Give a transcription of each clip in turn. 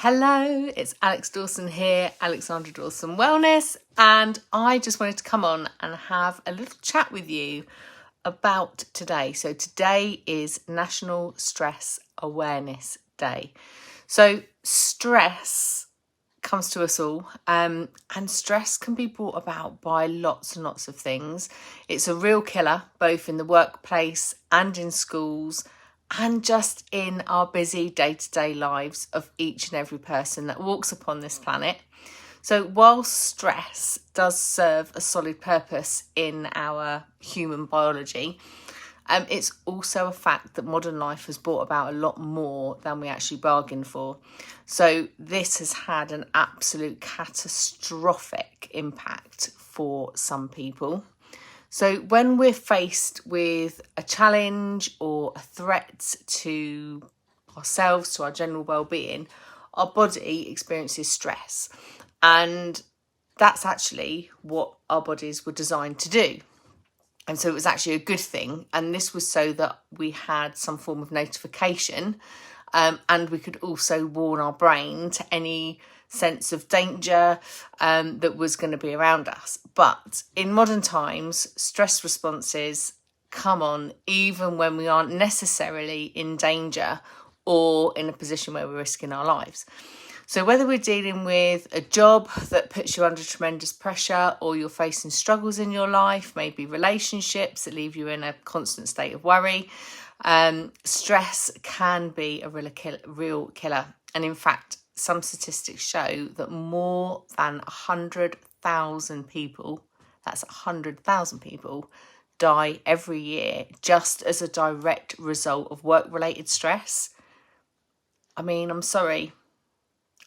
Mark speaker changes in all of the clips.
Speaker 1: Hello, it's Alex Dawson here, Alexandra Dawson Wellness, and I just wanted to come on and have a little chat with you about today. So today is National Stress Awareness Day. So stress comes to us all, and stress can be brought about by lots and lots of things. It's a real killer, both in the workplace and in schools, and just in our busy day-to-day lives of each and every person that walks upon this planet. So while stress does serve a solid purpose in our human biology, it's also a fact that modern life has brought about a lot more than we actually bargained for. So this has had an absolute catastrophic impact for some people. So when we're faced with a challenge or a threat to ourselves, to our general well-being, our body experiences stress. And that's actually what our bodies were designed to do. And so it was actually a good thing. And this was so that we had some form of notification, and we could also warn our brain to any sense of danger that was going to be around us. But in modern times, stress responses come on even when we aren't necessarily in danger or in a position where we're risking our lives. So whether we're dealing with a job that puts you under tremendous pressure, or you're facing struggles in your life, maybe relationships that leave you in a constant state of worry, stress can be a real killer. And in fact, some statistics show that more than 100,000 people, that's 100,000 people, die every year just as a direct result of work-related stress. I mean, I'm sorry,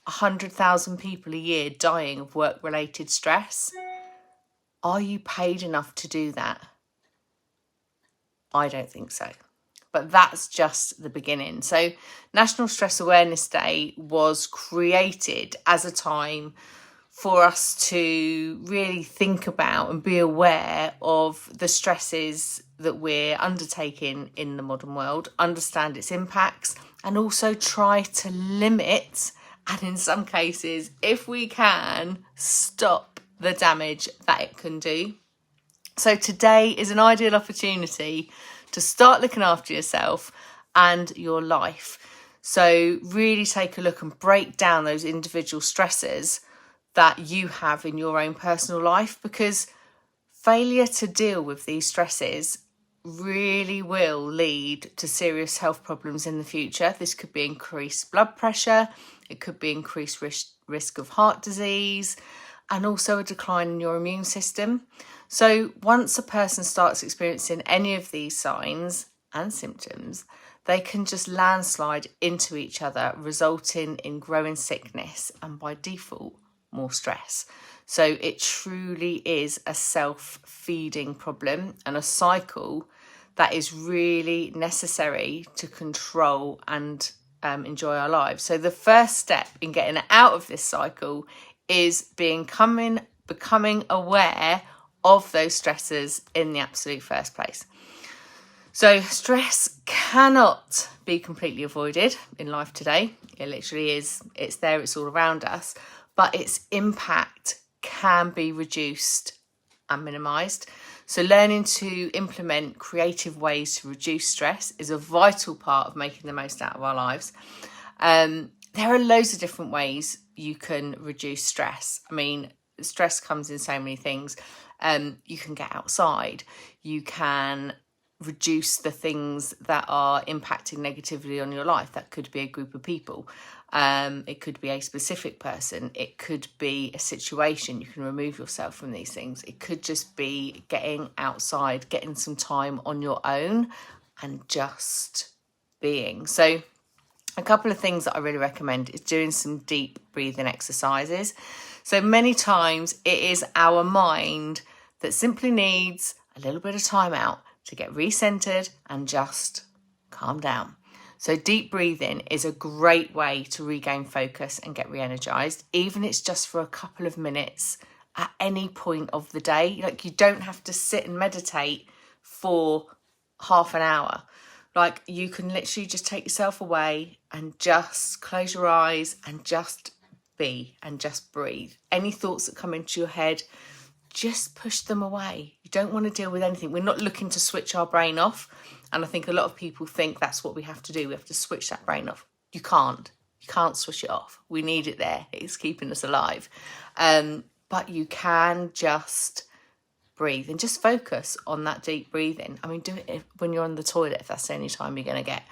Speaker 1: 100,000 people a year dying of work-related stress. Are you paid enough to do that? I don't think so. But that's just the beginning. So National Stress Awareness Day was created as a time for us to really think about and be aware of the stresses that we're undertaking in the modern world, understand its impacts, and also try to limit, and in some cases, if we can, stop the damage that it can do. So today is an ideal opportunity to start looking after yourself and your life. So really take a look and break down those individual stresses that you have in your own personal life, because failure to deal with these stresses really will lead to serious health problems in the future. This could be increased blood pressure, it could be increased risk of heart disease, and also a decline in your immune system. So once a person starts experiencing any of these signs and symptoms, they can just landslide into each other, resulting in growing sickness and by default, more stress. So it truly is a self-feeding problem and a cycle that is really necessary to control and enjoy our lives. So the first step in getting out of this cycle is becoming aware of those stresses in the absolute first place. So stress cannot be completely avoided in life today. It literally is. It's there, it's all around us, but its impact can be reduced and minimised. So learning to implement creative ways to reduce stress is a vital part of making the most out of our lives. There are loads of different ways you can reduce stress. I mean, stress comes in so many things. You can get outside, you can reduce the things that are impacting negatively on your life. That could be a group of people, it could be a specific person, it could be a situation. You can remove yourself from these things. It could just be getting outside, getting some time on your own and just being. So a couple of things that I really recommend is doing some deep breathing exercises. So many times it is our mind that simply needs a little bit of time out to get recentered and just calm down. So deep breathing is a great way to regain focus and get re-energized, even if it's just for a couple of minutes at any point of the day. Like, you don't have to sit and meditate for half an hour. Like, you can literally just take yourself away and just close your eyes and just be and just breathe. Any thoughts that come into your head, just push them away. You don't want to deal with anything. We're not looking to switch our brain off. And I think a lot of people think that's what we have to do. We have to switch that brain off. You can't. You can't switch it off. We need it there. It's keeping us alive. But you can just breathe and just focus on that deep breathing. I mean, do it when you're on the toilet, if that's the only time you're going to get.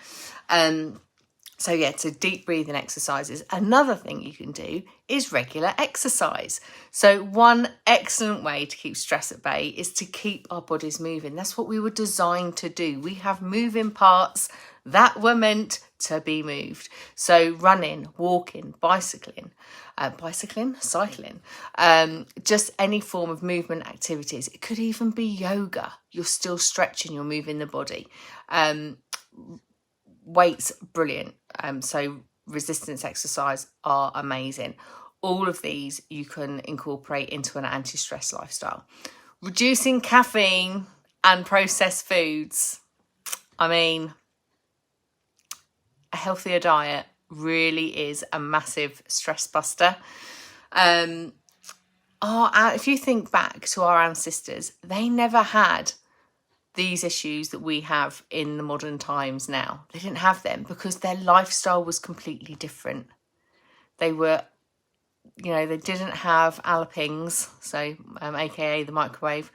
Speaker 1: So deep breathing exercises. Another thing you can do is regular exercise. So one excellent way to keep stress at bay is to keep our bodies moving. That's what we were designed to do. We have moving parts that were meant to be moved. So running, walking, cycling, just any form of movement activities. It could even be yoga. You're still stretching, you're moving the body. Weights, brilliant. So resistance exercise are amazing. All of these you can incorporate into an anti-stress lifestyle. Reducing caffeine and processed foods. I mean, a healthier diet really is a massive stress buster. If you think back to our ancestors, they never had these issues that we have in the modern times now. They didn't have them because their lifestyle was completely different. They were, they didn't have Alipings, so aka the microwave.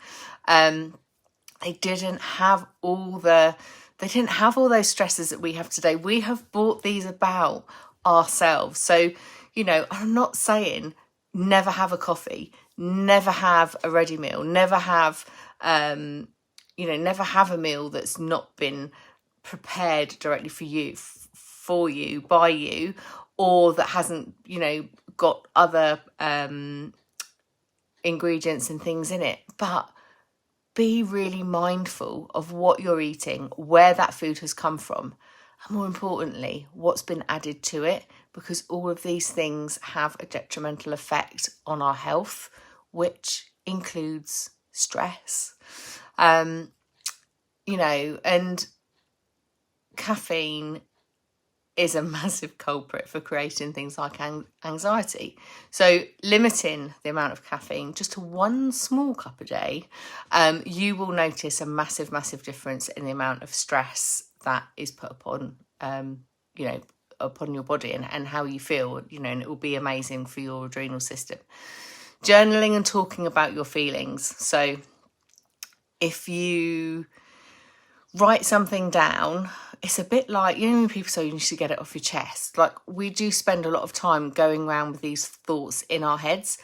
Speaker 1: They didn't have all those stresses that we have today. We have brought these about ourselves. So, I'm not saying never have a coffee, never have a ready meal, never have never have a meal that's not been prepared directly for you, by you, or that hasn't, got other ingredients and things in it. But be really mindful of what you're eating, where that food has come from, and more importantly, what's been added to it, because all of these things have a detrimental effect on our health, which includes stress. And caffeine is a massive culprit for creating things like anxiety. So limiting the amount of caffeine just to one small cup a day, you will notice a massive, massive difference in the amount of stress that is put upon, upon your body and how you feel, and it will be amazing for your adrenal system. Journaling and talking about your feelings. So if you write something down, it's a bit like, when people say you need to get it off your chest. Like, we do spend a lot of time going around with these thoughts in our heads.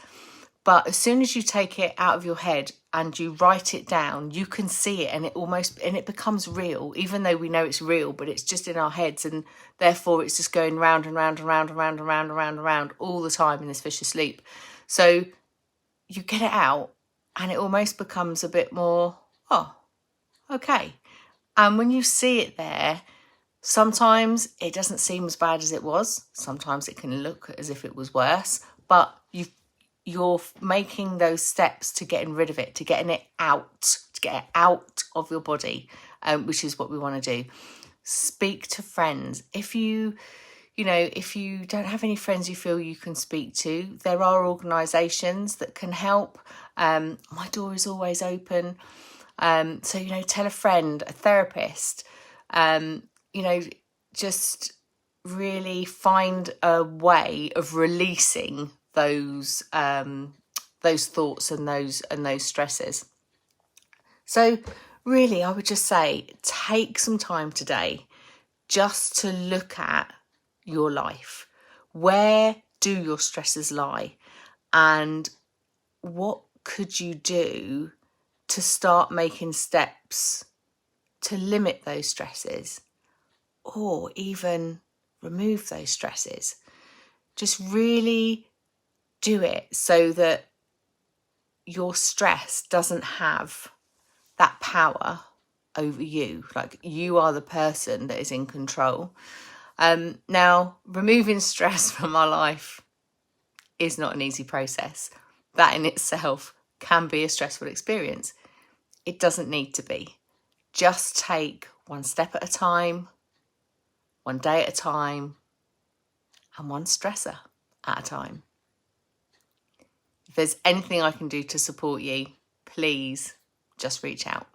Speaker 1: But as soon as you take it out of your head and you write it down, you can see it, and it becomes real, even though we know it's real, but it's just in our heads, and therefore it's just going round and round and round and round and round and round and round all the time in this vicious loop. So you get it out and it almost becomes a bit more, oh, okay. And when you see it there, sometimes it doesn't seem as bad as it was. Sometimes it can look as if it was worse, but you're making those steps to getting rid of it, to getting it out, to get it out of your body, which is what we want to do. Speak to friends. If you don't have any friends you feel you can speak to, there are organisations that can help. My door is always open. So, tell a friend, a therapist, just really find a way of releasing those thoughts and those stresses. So really, I would just say, take some time today just to look at your life. Where do your stresses lie? And what could you do to start making steps to limit those stresses, or even remove those stresses? Just really do it so that your stress doesn't have that power over you. Like, you are the person that is in control. Now, removing stress from our life is not an easy process. That in itself can be a stressful experience. It doesn't need to be. Just take one step at a time, one day at a time, and one stressor at a time. If there's anything I can do to support you, please just reach out.